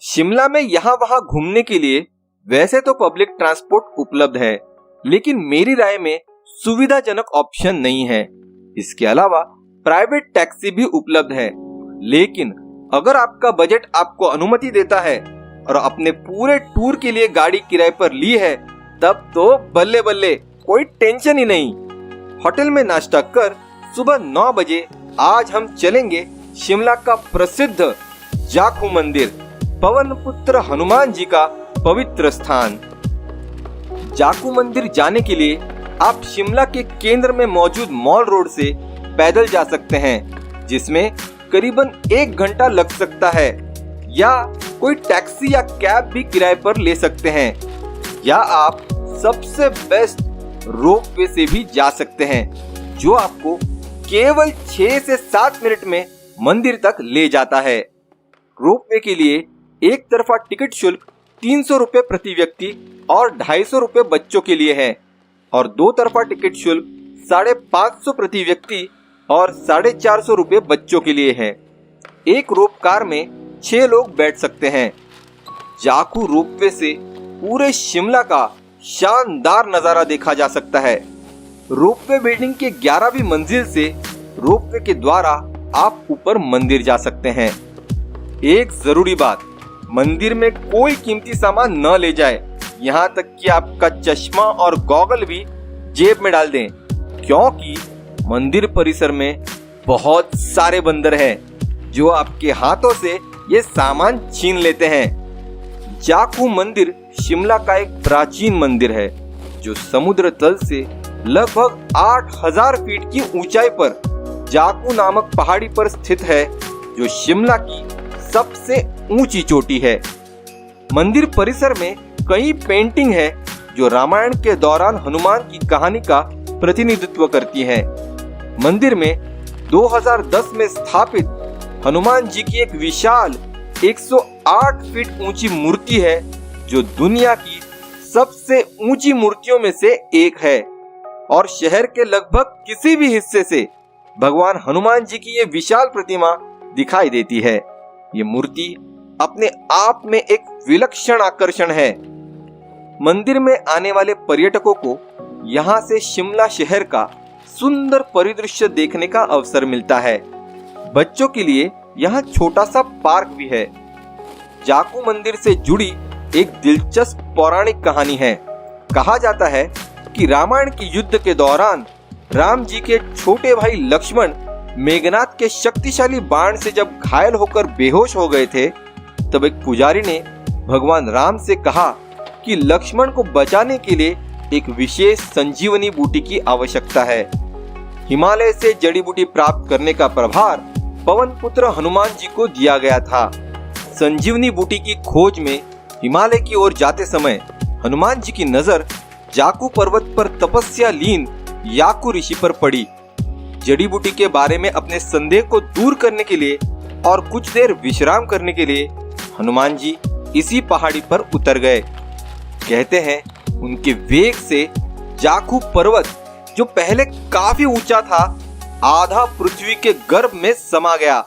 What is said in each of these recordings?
शिमला में यहाँ वहाँ घूमने के लिए वैसे तो पब्लिक ट्रांसपोर्ट उपलब्ध है, लेकिन मेरी राय में सुविधाजनक ऑप्शन नहीं है। इसके अलावा प्राइवेट टैक्सी भी उपलब्ध है, लेकिन अगर आपका बजट आपको अनुमति देता है और अपने पूरे टूर के लिए गाड़ी किराए पर ली है, तब तो बल्ले बल्ले, कोई टेंशन ही नहीं। होटल में नाश्ता कर सुबह 9 बजे आज हम चलेंगे शिमला का प्रसिद्ध जाखू मंदिर, पवन पुत्र हनुमान जी का पवित्र स्थान। जाखू मंदिर जाने के लिए आप शिमला के केंद्र में मौजूद मॉल रोड से पैदल जा सकते हैं, जिसमें करीबन 1 घंटा लग सकता है, या कोई टैक्सी या कैब भी किराए पर ले सकते हैं, या आप सबसे बेस्ट रोपवे से भी जा सकते हैं, जो आपको केवल 6 से 7 मिनट में मंदिर तक ले जाता है। रोपवे के लिए एक तरफा टिकट शुल्क 300 रुपए प्रति व्यक्ति और 250 रुपए बच्चों के लिए है, और 2 तरफा टिकट शुल्क 550 प्रति व्यक्ति और 450 रुपए बच्चों के लिए है। एक रोप कार में 6 लोग बैठ सकते हैं। जाखू रोपवे से पूरे शिमला का शानदार नजारा देखा जा सकता है। रोपवे बिल्डिंग के 11वीं मंजिल से रोपवे के द्वारा आप ऊपर मंदिर जा सकते हैं। एक जरूरी बात, मंदिर में कोई कीमती सामान न ले जाए, यहाँ तक कि आपका चश्मा और गॉगल भी जेब में डाल दें, क्योंकि मंदिर परिसर में बहुत सारे बंदर हैं जो आपके हाथों से ये सामान छीन लेते हैं। जाखू मंदिर शिमला का एक प्राचीन मंदिर है, जो समुद्र तल से लगभग 8000 फीट की ऊंचाई पर जाखू नामक पहाड़ी पर स्थित है, जो शिमला की सबसे ऊंची चोटी है। मंदिर परिसर में कई पेंटिंग है जो रामायण के दौरान हनुमान की कहानी का प्रतिनिधित्व करती हैं। मंदिर में 2010 में स्थापित हनुमान जी की एक विशाल 108 फीट ऊंची मूर्ति है, जो दुनिया की सबसे ऊंची मूर्तियों में से एक है, और शहर के लगभग किसी भी हिस्से से भगवान हनुमान जी की ये विशाल प्रतिमा दिखाई देती है। ये मूर्ति अपने आप में एक विलक्षण आकर्षण है। मंदिर में आने वाले पर्यटकों को यहाँ से शिमला शहर का सुंदर परिदृश्य देखने का अवसर मिलता है। बच्चों के लिए यहाँ छोटा सा पार्क भी है। जाखू मंदिर से जुड़ी एक दिलचस्प पौराणिक कहानी है। कहा जाता है कि रामायण के युद्ध के दौरान राम जी के छोटे भाई लक्ष्मण मेघनाथ के शक्तिशाली बाण से जब घायल होकर बेहोश हो गए थे, तब एक पुजारी ने भगवान राम से कहा कि लक्ष्मण को बचाने के लिए एक विशेष संजीवनी बूटी की आवश्यकता है। हिमालय से जड़ी बूटी प्राप्त करने का प्रभार पवन पुत्र हनुमान जी को दिया गया था। संजीवनी बूटी की खोज में हिमालय की ओर जाते समय हनुमान जी की नजर जाखू पर्वत पर तपस्या लीन याकू ऋषि पर पड़ी। जड़ी बूटी के बारे में अपने संदेह को दूर करने के लिए और कुछ देर विश्राम करने के लिए हनुमान जी इसी पहाड़ी पर उतर गए। कहते हैं उनके वेग से जाखू पर्वत, जो पहले काफी ऊंचा था, आधा पृथ्वी के गर्भ में समा गया।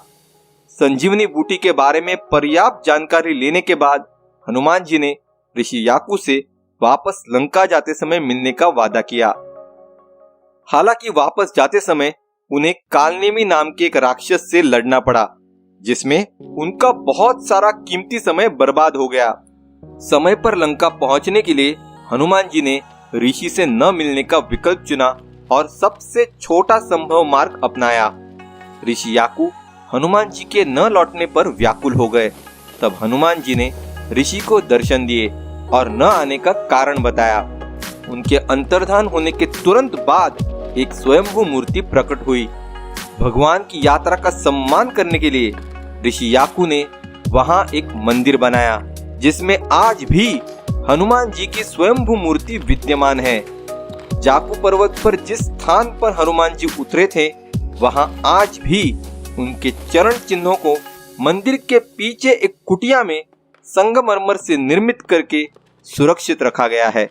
संजीवनी बूटी के बारे में पर्याप्त जानकारी लेने के बाद हनुमान जी ने ऋषि याकू से वापस लंका जाते समय मिलने का वादा किया। हालांकि वापस जाते समय उन्हें कालनेमी नाम के एक राक्षस से लड़ना पड़ा, जिसमें उनका बहुत सारा कीमती समय बर्बाद हो गया। समय पर लंका पहुंचने के लिए हनुमान जी ने ऋषि से न मिलने का विकल्प चुना और सबसे छोटा संभव मार्ग अपनाया। ऋषि याकू हनुमान जी के न लौटने पर व्याकुल हो गए। तब हनुमान जी ने ऋषि को दर्शन दिए और न आने का कारण बताया। उनके अंतर्धान होने के तुरंत बाद एक स्वयंभू मूर्ति प्रकट हुई। भगवान की यात्रा का सम्मान करने के लिए ऋषि याकू ने वहां एक मंदिर बनाया, जिसमें आज भी हनुमान जी की स्वयंभू मूर्ति विद्यमान है। जाखू पर्वत पर जिस स्थान पर हनुमान जी उतरे थे, वहां आज भी उनके चरण चिन्हों को मंदिर के पीछे एक कुटिया में संगमरमर से निर्मित करके सुरक्षित रखा गया है।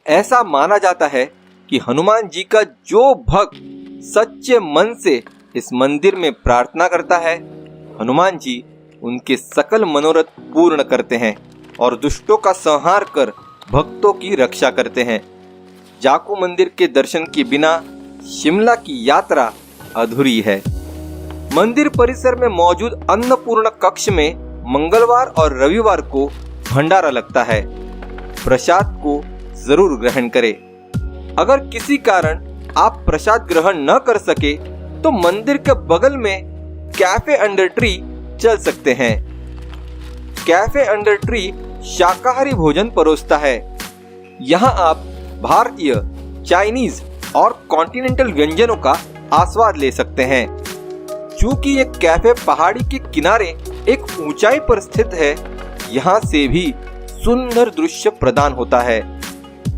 ऐसा माना जाता है कि हनुमान जी का जो भक्त सच्चे मन से इस मंदिर में प्रार्थना करता है, हनुमान जी उनके सकल मनोरथ पूर्ण करते हैं और दुष्टों का संहार कर भक्तों की रक्षा करते हैं। जाखू मंदिर के दर्शन के बिना शिमला की यात्रा अधूरी है। मंदिर परिसर में मौजूद अन्नपूर्णा कक्ष में मंगलवार और रविवार को भंडारा लगता है। प्रसाद को जरूर ग्रहण करें। अगर किसी कारण आप प्रसाद ग्रहण न कर सके तो मंदिर के बगल में कैफे अंडर ट्री चल सकते हैं। कैफे अंडर ट्री शाकाहारी भोजन परोसता है। यहाँ आप भारतीय, चाइनीज और कॉन्टिनेंटल व्यंजनों का आस्वाद ले सकते हैं। चूंकि ये कैफे पहाड़ी के किनारे एक ऊंचाई पर स्थित है, यहाँ से भी सुंदर दृश्य प्रदान होता है।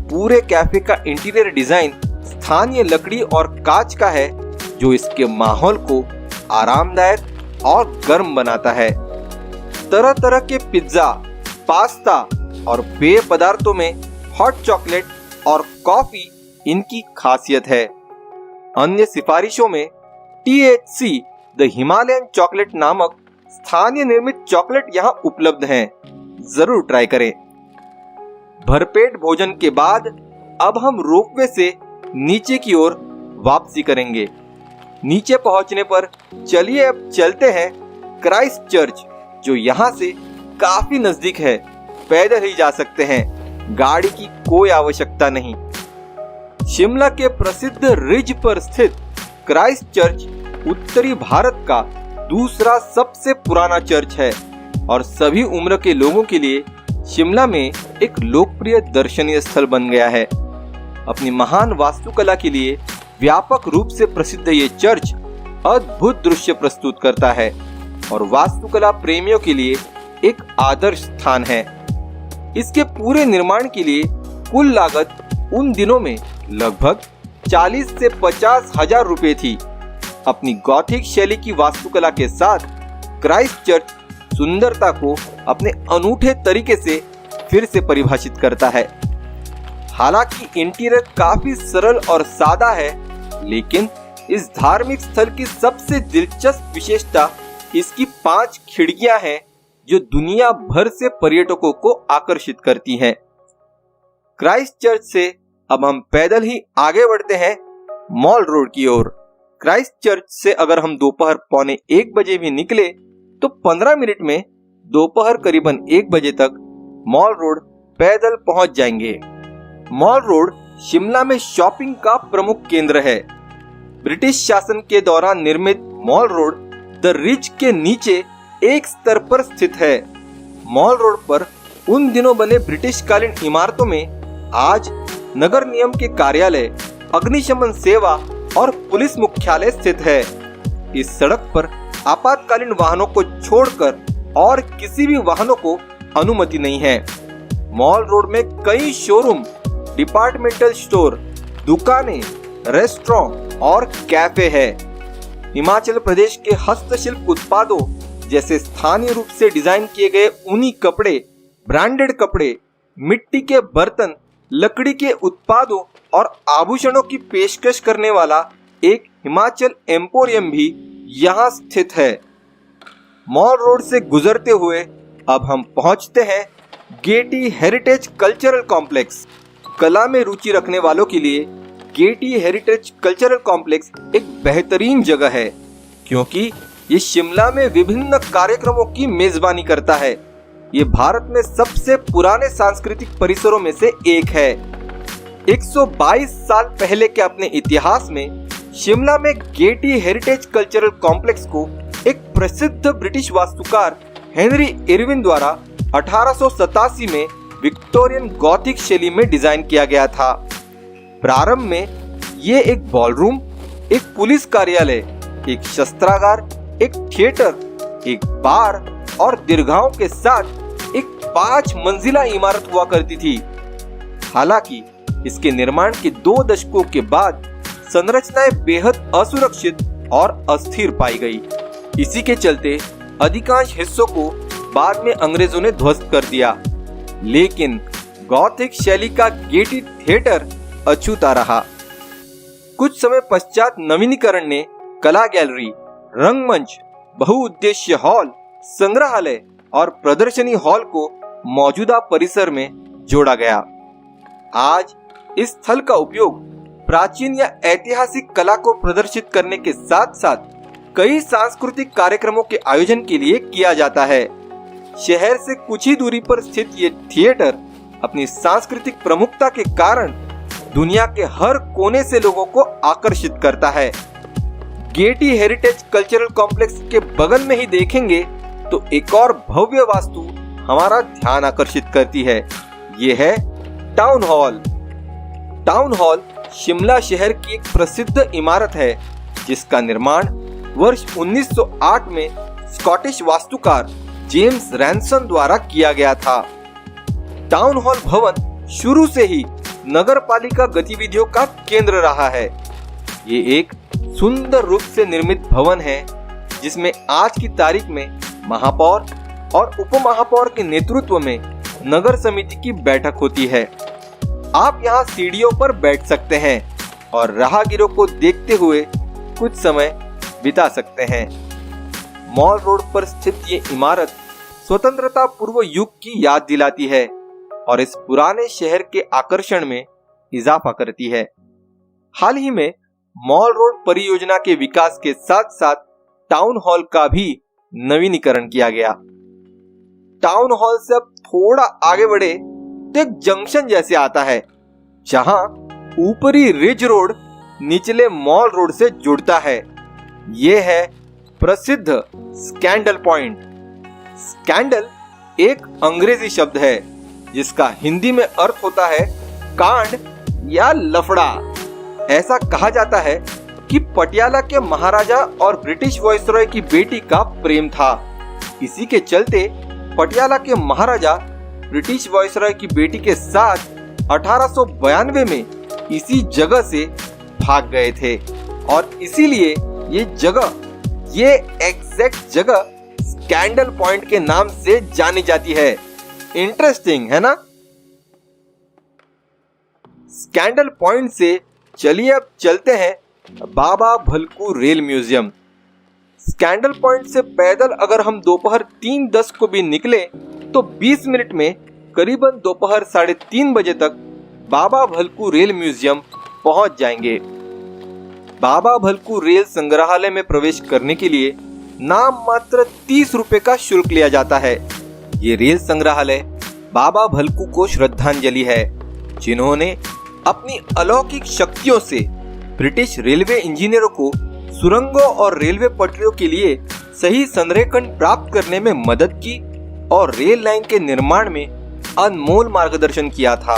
पूरे कैफे का इंटीरियर डिजाइन स्थानीय लकड़ी और कांच का है, जो इसके माहौल को आरामदायक और गर्म बनाता है। तरह तरह के पिज्जा, पास्ता और पेय पदार्थों में हॉट चॉकलेट और कॉफी इनकी खासियत है। अन्य सिफारिशों में THC द हिमालयन चॉकलेट नामक स्थानीय निर्मित चॉकलेट यहाँ उपलब्ध हैं। जरूर ट्राई करें। भरपेट भोजन के बाद अब हम रोपवे से नीचे की ओर वापसी करेंगे। नीचे पहुंचने पर चलिए अब चलते हैं क्राइस्ट चर्च, जो यहाँ से काफी नजदीक है। पैदल ही जा सकते हैं, गाड़ी की कोई आवश्यकता नहीं। शिमला के प्रसिद्ध रिज पर स्थित क्राइस्ट चर्च उत्तरी भारत का दूसरा सबसे पुराना चर्च है और सभी उम्र के लोगों के लिए शिमला में एक लोकप्रिय दर्शनीय स्थल बन गया है। अपनी महान वास्तुकला के लिए व्यापक रूप से प्रसिद्ध ये चर्च अद्भुत दृश्य प्रस्तुत करता है और वास्तुकला प्रेमियों के लिए एक आदर्श स्थान है। इसके पूरे निर्माण के लिए कुल लागत उन दिनों में लगभग 40 से 50 हजार रुपए थी। अपनी गॉथिक शैली की वास्तुकला के साथ क्राइस्ट चर्च सुंदरता को अपने अनूठे तरीके से फिर से परिभाषित करता है। हालांकि इंटीरियर काफी सरल और सादा है, लेकिन इस धार्मिक स्थल की सबसे दिलचस्प विशेषता इसकी 5 खिड़कियां हैं, जो दुनिया भर से पर्यटकों को आकर्षित करती हैं। क्राइस्ट चर्च से अब हम पैदल ही आगे बढ़ते हैं मॉल रोड की ओर। क्राइस्ट चर्च से अगर हम दोपहर 12:45 बजे भी निकले तो 15 मिनट में दोपहर करीबन 1 बजे तक मॉल रोड पैदल पहुंच जाएंगे। मॉल रोड शिमला में शॉपिंग का प्रमुख केंद्र है। ब्रिटिश शासन के दौरान निर्मित मॉल रोड द रिज के नीचे एक स्तर पर स्थित है। मॉल रोड पर उन दिनों बने ब्रिटिश कालीन इमारतों में आज नगर निगम के कार्यालय, अग्निशमन सेवा और पुलिस मुख्यालय स्थित है। इस सड़क पर आपातकालीन वाहनों को छोड़कर और किसी भी वाहनों को अनुमति नहीं है। मॉल रोड में कई शोरूम, डिपार्टमेंटल स्टोर, दुकानें, रेस्टोरेंट और कैफे है। हिमाचल प्रदेश के हस्तशिल्प उत्पादों जैसे स्थानीय रूप से डिजाइन किए गए ऊनी कपड़े, ब्रांडेड कपड़े, मिट्टी के बर्तन, लकड़ी के उत्पादों और आभूषणों की पेशकश करने वाला एक हिमाचल एम्पोरियम भी यहाँ स्थित है। मॉल रोड से गुजरते हुए अब हम पहुँचते हैं गेटी हेरिटेज कल्चरल कॉम्प्लेक्स। कला में रुचि रखने वालों के लिए गेटी हेरिटेज कल्चरल कॉम्प्लेक्स एक बेहतरीन जगह है, क्योंकि ये शिमला में विभिन्न कार्यक्रमों की मेजबानी करता है। ये भारत में सबसे पुराने सांस्कृतिक परिसरों में से एक है। 122 साल पहले के अपने इतिहास में शिमला में गेटी हेरिटेज कल्चरल कॉम्प्लेक्स को एक प्रसिद्ध ब्रिटिश वास्तुकार हेनरी इरविन द्वारा 1887 में विक्टोरियन गॉथिक शैली में डिजाइन किया गया था। प्रारंभ में ये एक बॉलरूम, एक पुलिस कार्यालय, एक शस्त्रागार, एक थिएटर, एक बार और दीर्घाओं के साथ एक 5 मंजिला इमारत हुआ करती थी। हालांकि इसके निर्माण के 2 दशकों के बाद संरचनाएं बेहद असुरक्षित और अस्थिर पाई गई। इसी के चलते अधिकांश हिस्सों को बाद में अंग्रेजों ने ध्वस्त कर दिया, लेकिन गॉथिक शैली का गेटी थिएटर अछूता रहा। कुछ समय पश्चात नवीनीकरण ने कला गैलरी, रंगमंच, बहुउद्देश्य हॉल, संग्रहालय और प्रदर्शनी हॉल को मौजूदा परिसर में जोड़ा गया। आज इस स्थल का उपयोग प्राचीन या ऐतिहासिक कला को प्रदर्शित करने के साथ साथ कई सांस्कृतिक कार्यक्रमों के आयोजन के लिए किया जाता है। शहर से कुछ ही दूरी पर स्थित ये थिएटर अपनी सांस्कृतिक प्रमुखता के कारण दुनिया के हर कोने से लोगों को आकर्षित करता है। गेटी हेरिटेज कल्चरल कॉम्प्लेक्स के बगल में ही देखेंगे तो एक और भव्य वास्तु हमारा ध्यान आकर्षित करती है। ये है town hall. Town hall Shimla शहर की एक प्रसिद्ध इमारत है जिसका निर्माण वर्ष 1908 में स्कॉटिश वास्तुकार जेम्स रैनसन द्वारा किया गया था। टाउन हॉल भवन शुरू से ही नगरपालिका गतिविधियों का केंद्र रहा है। ये एक सुंदर रूप से निर्मित भवन है जिसमें आज की तारीख में महापौर और उपमहापौर के नेतृत्व में नगर समिति की बैठक होती है। आप यहाँ सीढ़ियों पर बैठ सकते हैं और राहगीरों को देखते हुए कुछ समय बिता सकते हैं। मॉल रोड पर स्थित ये इमारत स्वतंत्रता पूर्व युग की याद दिलाती है और इस पुराने शहर के आकर्षण में इजाफा करती है। हाल ही में मॉल रोड परियोजना के विकास के साथ साथ टाउन हॉल का भी नवीनीकरण किया गया। टाउन हॉल से अब थोड़ा आगे बढ़े तो एक जंक्शन जैसे आता है जहां ऊपरी रिज रोड निचले मॉल रोड से जुड़ता है। यह है प्रसिद्ध स्कैंडल पॉइंट। स्कैंडल एक अंग्रेजी शब्द है जिसका हिंदी में अर्थ होता है कांड या लफड़ा। ऐसा कहा जाता है कि पटियाला के महाराजा और ब्रिटिश वायसरॉय की बेटी का प्रेम था। इसी के चलते पटियाला के महाराजा ब्रिटिश वायसरॉय की बेटी के साथ 1892 में इसी जगह से भाग गए थे और इसीलिए ये एग्जैक्ट जगह स्कैंडल पॉइंट के नाम से जानी जाती है। इंटरेस्टिंग है ना। स्कैंडल पॉइंट से चलिए अब चलते हैं Baba Bhalku rail museum. Scandal Point से पैदल अगर हम दोपहर 3:10 को भी निकले तो 20 मिनट में करीबन दोपहर 3:30 बजे तक बाबा भलकू रेल म्यूजियम पहुंच जाएंगे। बाबा भलकू रेल संग्रहालय में प्रवेश करने के लिए नाम मात्र 30 रुपए का शुल्क लिया जाता है। ये रेल संग्रहालय बाबा भलकू को श्रद्धांजलि है जिन्होंने अपनी अलौकिक शक्तियों से ब्रिटिश रेलवे इंजीनियरों को सुरंगों और रेलवे पटरियों के लिए सही संरेखण प्राप्त करने में मदद की और रेल लाइन के निर्माण में अनमोल मार्गदर्शन किया था।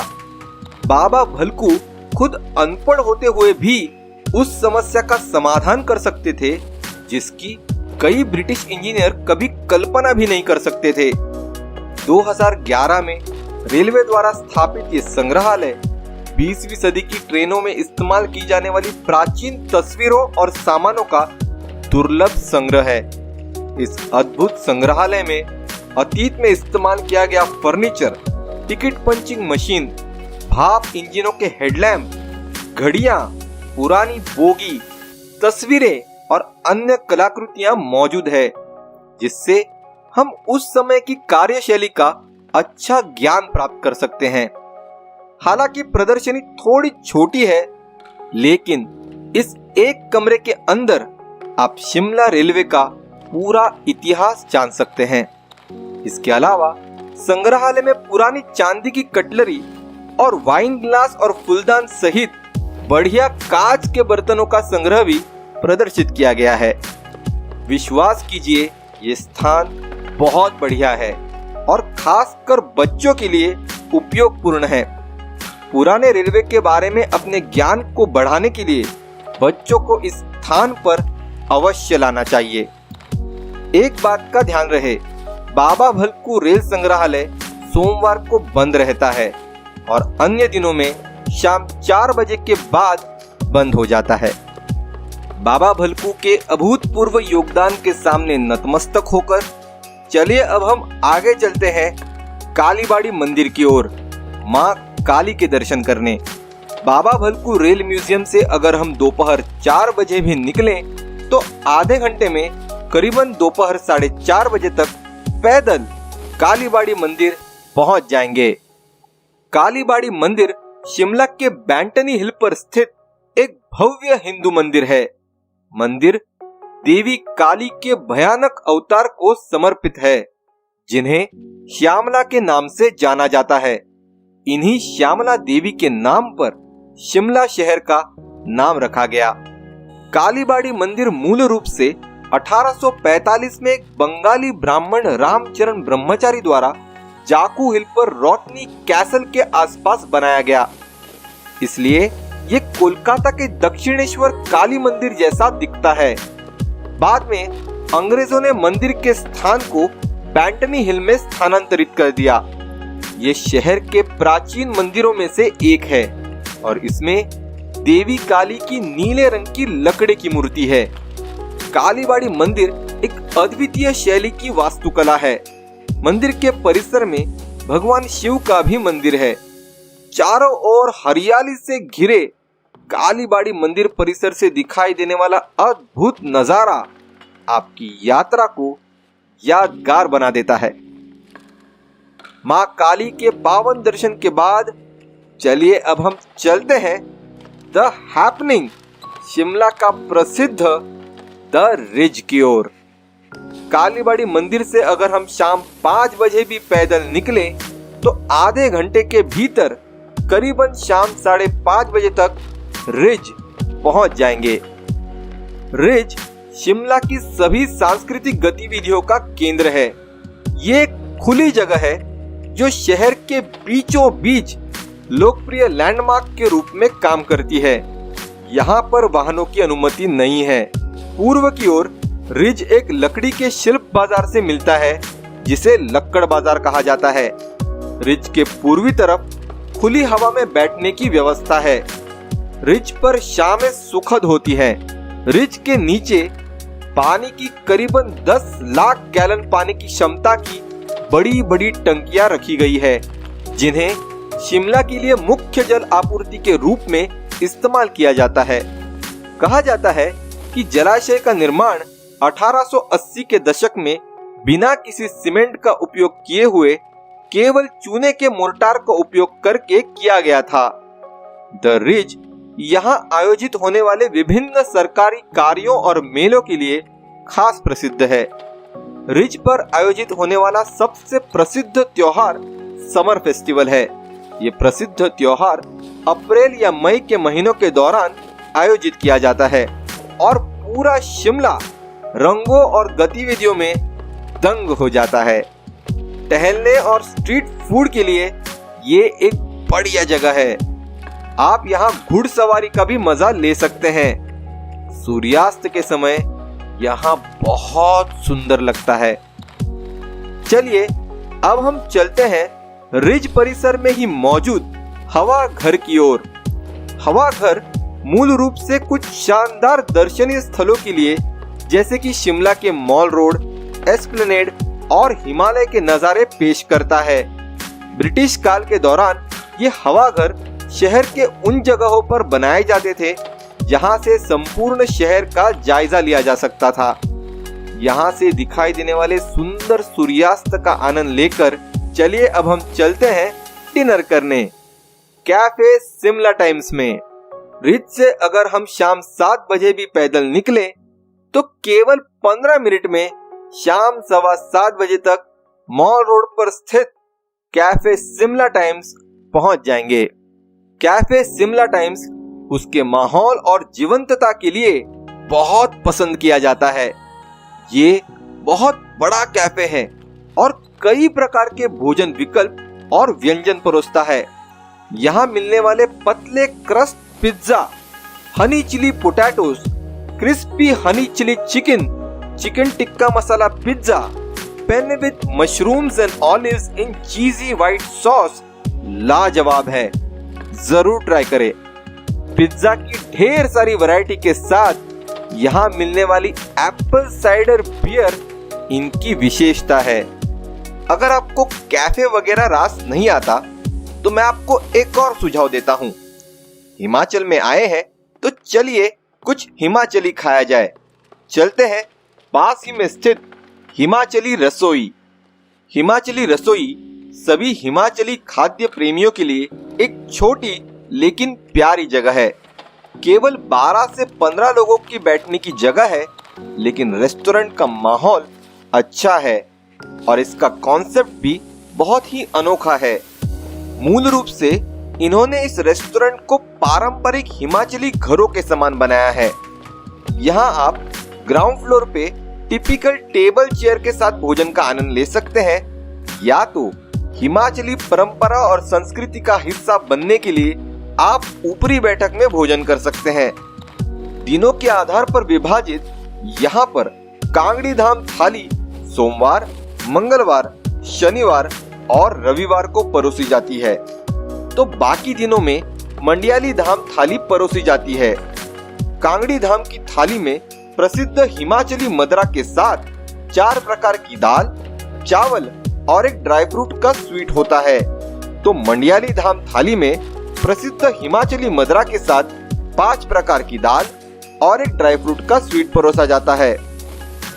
बाबा भलकू खुद अनपढ़ होते हुए भी उस समस्या का समाधान कर सकते थे जिसकी कई ब्रिटिश इंजीनियर कभी कल्पना भी नहीं कर सकते थे। 2011 में रेलवे द्वारा स्थापित ये संग्रहालय 20वीं सदी की ट्रेनों में इस्तेमाल की जाने वाली प्राचीन तस्वीरों और सामानों का दुर्लभ संग्रह है। इस अद्भुत संग्रहालय में अतीत में इस्तेमाल किया गया फर्नीचर, टिकट पंचिंग मशीन, भाप इंजनों के हेडलैम्प, घड़ियां, पुरानी बोगी, तस्वीरें और अन्य कलाकृतियां मौजूद है जिससे हम उस समय की कार्यशैली का अच्छा ज्ञान प्राप्त कर सकते हैं। हालांकि प्रदर्शनी थोड़ी छोटी है लेकिन इस एक कमरे के अंदर आप शिमला रेलवे का पूरा इतिहास जान सकते हैं। इसके अलावा संग्रहालय में पुरानी चांदी की कटलरी और वाइन ग्लास और फूलदान सहित बढ़िया कांच के बर्तनों का संग्रह भी प्रदर्शित किया गया है। विश्वास कीजिए ये स्थान बहुत बढ़िया है और खासकर बच्चों के लिए उपयोगपूर्ण है। पुराने रेलवे के बारे में अपने ज्ञान को बढ़ाने के लिए बच्चों को इस स्थान पर अवश्य लाना चाहिए। एक बात का ध्यान रहे, बाबा भलकू रेल संग्रहालय सोमवार को बंद रहता है और अन्य दिनों में शाम 4 बजे के बाद बंद हो जाता है। बाबा भलकू के अभूतपूर्व योगदान के सामने नतमस्तक होकर चलिए अब हम आगे चलते हैं कालीबाड़ी मंदिर की ओर, मां काली के दर्शन करने। बाबा भलकू रेल म्यूजियम से अगर हम दोपहर 4 बजे भी निकलें तो आधे घंटे में करीबन दोपहर 4:30 बजे तक पैदल कालीबाड़ी मंदिर पहुंच जाएंगे। कालीबाड़ी मंदिर शिमला के बैंटनी हिल पर स्थित एक भव्य हिंदू मंदिर है। मंदिर देवी काली के भयानक अवतार को समर्पित है, जिन्हें श्यामला के नाम से जाना जाता है। इन्हीं श्यामला देवी के नाम पर शिमला शहर का नाम रखा गया। कालीबाड़ी मंदिर मूल रूप से 1845 में एक बंगाली ब्राह्मण रामचरण ब्रह्मचारी द्वारा जाकू हिल पर रोटनी कैसल के आसपास बनाया गया, इसलिए ये कोलकाता के दक्षिणेश्वर काली मंदिर जैसा दिखता है। बाद में अंग्रेजों ने मंदिर के स्थान को बैंटनी हिल में स्थानांतरित कर दिया। ये शहर के प्राचीन मंदिरों में से एक है और इसमें देवी काली की नीले रंग की लकड़ी की मूर्ति है। कालीबाड़ी मंदिर एक अद्वितीय शैली की वास्तुकला है। मंदिर के परिसर में भगवान शिव का भी मंदिर है। चारों ओर हरियाली से घिरे कालीबाड़ी मंदिर परिसर से दिखाई देने वाला अद्भुत नजारा आपकी यात्रा को यादगार बना देता है। मां काली के पावन दर्शन के बाद चलिए अब हम चलते हैं द हैपनिंग शिमला का प्रसिद्ध द रिज की ओर। कालीबाड़ी मंदिर से अगर हम शाम 5 बजे भी पैदल निकले तो आधे घंटे के भीतर करीबन शाम 5:30 बजे तक रिज पहुंच जाएंगे। रिज शिमला की सभी सांस्कृतिक गतिविधियों का केंद्र है। ये एक खुली जगह है जो शहर के बीचों बीच लोकप्रिय लैंडमार्क के रूप में काम करती है। यहाँ पर वाहनों की अनुमति नहीं है। पूर्व की ओर रिज एक लकड़ी के शिल्प बाजार से मिलता है, जिसे लक्कड़ बाजार कहा जाता है। रिज के पूर्वी तरफ खुली हवा में बैठने की व्यवस्था है। रिज पर शामें सुखद होती हैं। रिज के नीचे पानी की करीबन 10 लाख गैलन पानी की क्षमता की बड़ी बड़ी टंकियां रखी गई है, जिन्हें शिमला के लिए मुख्य जल आपूर्ति के रूप में इस्तेमाल किया जाता है। कहा जाता है कि जलाशय का निर्माण 1880 के दशक में बिना किसी सीमेंट का उपयोग किए हुए केवल चूने के मोर्टार का उपयोग करके किया गया था। द रिज यहाँ आयोजित होने वाले विभिन्न सरकारी कार्यों और मेलों के लिए खास प्रसिद्ध है। रिज पर आयोजित होने वाला सबसे प्रसिद्ध त्योहार समर फेस्टिवल है। ये प्रसिद्ध त्योहार अप्रैल या मई के महीनों के दौरान आयोजित किया जाता है और पूरा शिमला रंगों और गतिविधियों में दंग हो जाता है। टहलने और स्ट्रीट फूड के लिए ये एक बढ़िया जगह है। आप यहाँ घुड़सवारी का भी मजा ले सकते हैं। सूर्यास्त के समय यहाँ बहुत सुंदर लगता है। चलिए अब हम चलते हैं रिज परिसर में ही मौजूद हवा घर की ओर। हवा घर मूल रूप से कुछ शानदार दर्शनीय स्थलों के लिए, जैसे कि शिमला के मॉल रोड, एस्प्लेनेड और हिमालय के नज़ारे पेश करता है। ब्रिटिश काल के दौरान ये हवा घर शहर के उन जगहों पर बनाए जाते थे जहां से संपूर्ण शहर का जायजा लिया जा सकता था। यहां से दिखाई देने वाले सुंदर सूर्यास्त का आनंद लेकर चलिए अब हम चलते हैं डिनर करने कैफे शिमला टाइम्स में। रिज से अगर हम शाम 7 बजे भी पैदल निकले तो केवल 15 मिनट में शाम 7:15 बजे तक मॉल रोड पर स्थित कैफे शिमला टाइम्स पहुंच जाएंगे। कैफे शिमला टाइम्स उसके माहौल और जीवंतता के लिए बहुत पसंद किया जाता है। ये बहुत बड़ा कैफे है और कई प्रकार के भोजन विकल्प और व्यंजन परोसता है। यहाँ मिलने वाले पतले crust pizza, honey chilli potatoes, crispy honey chilli chicken, chicken tikka masala pizza, penne with mushrooms and olives in cheesy white sauce लाजवाब है। जरूर ट्राई करें। पिज्जा की ढेर सारी वैरायटी के साथ यहाँ मिलने वाली एप्पल साइडर बियर इनकी विशेषता है। अगर आपको कैफे वगैरह रास नहीं आता तो मैं आपको एक और सुझाव देता हूँ। हिमाचल में आए हैं तो चलिए कुछ हिमाचली खाया जाए। चलते हैं पास ही में स्थित हिमाचली रसोई। हिमाचली रसोई सभी हिमाचली खाद्य प्रेमियों के लिए एक छोटी लेकिन प्यारी जगह है। केवल 12 से 15 लोगों की बैठने की जगह है, लेकिन रेस्टोरेंट का माहौल अच्छा है और इसका कॉन्सेप्ट भी बहुत ही अनोखा है। मूल रूप से इन्होंने इस रेस्टोरेंट को पारंपरिक हिमाचली घरों के समान बनाया है। यहाँ आप ग्राउंड फ्लोर पे टिपिकल टेबल चेयर के साथ भोजन का आनंद ले सकते हैं, या तो हिमाचली परंपरा और संस्कृति का हिस्सा बनने के लिए आप ऊपरी बैठक में भोजन कर सकते हैं। दिनों के आधार पर विभाजित यहाँ पर कांगड़ी धाम थाली सोमवार, मंगलवार, शनिवार और रविवार को परोसी जाती है, तो बाकी दिनों में मंडियाली धाम थाली परोसी जाती है। कांगड़ी धाम की थाली में प्रसिद्ध हिमाचली मदरा के साथ 4 प्रकार की दाल, चावल और एक ड्राई फ्रूट का स्वीट होता है, तो मंडियाली धाम थाली में प्रसिद्ध हिमाचली मदरा के साथ 5 प्रकार की दाल और एक ड्राई फ्रूट का स्वीट परोसा जाता है।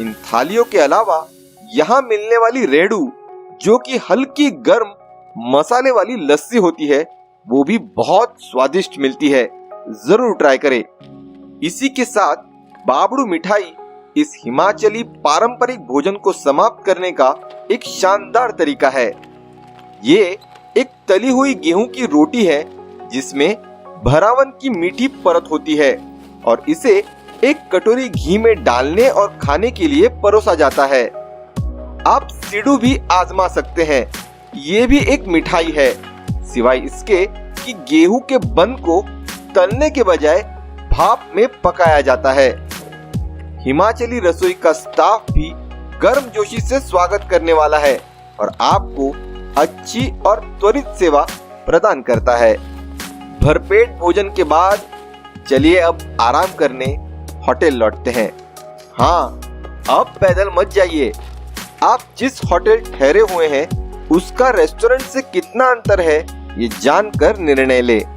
इन थालियों के अलावा यहाँ मिलने वाली रेड़ू, जो कि हल्की गर्म मसाले वाली लस्सी होती है, वो भी बहुत स्वादिष्ट मिलती है, जरूर ट्राई करें। इसी के साथ बाबड़ू मिठाई इस हिमाचली पारंपरिक भोजन को समाप्त करने का एक शानदार तरीका है। ये एक तली हुई गेहूं की रोटी है जिसमें भरावन की मीठी परत होती है और इसे एक कटोरी घी में डालने और खाने के लिए परोसा जाता है। आप सिड्डू भी आजमा सकते हैं, ये भी एक मिठाई है, सिवाय इसके कि गेहूं के बन को तलने के बजाय भाप में पकाया जाता है। हिमाचली रसोई का स्टाफ भी गर्मजोशी से स्वागत करने वाला है और आपको अच्छी और त्वरित सेवा प्रदान करता है। भरपेट भोजन के बाद चलिए अब आराम करने होटल लौटते हैं। हाँ, अब पैदल मत जाइए। आप जिस होटल ठहरे हुए हैं उसका रेस्टोरेंट से कितना अंतर है, ये जानकर निर्णय लें।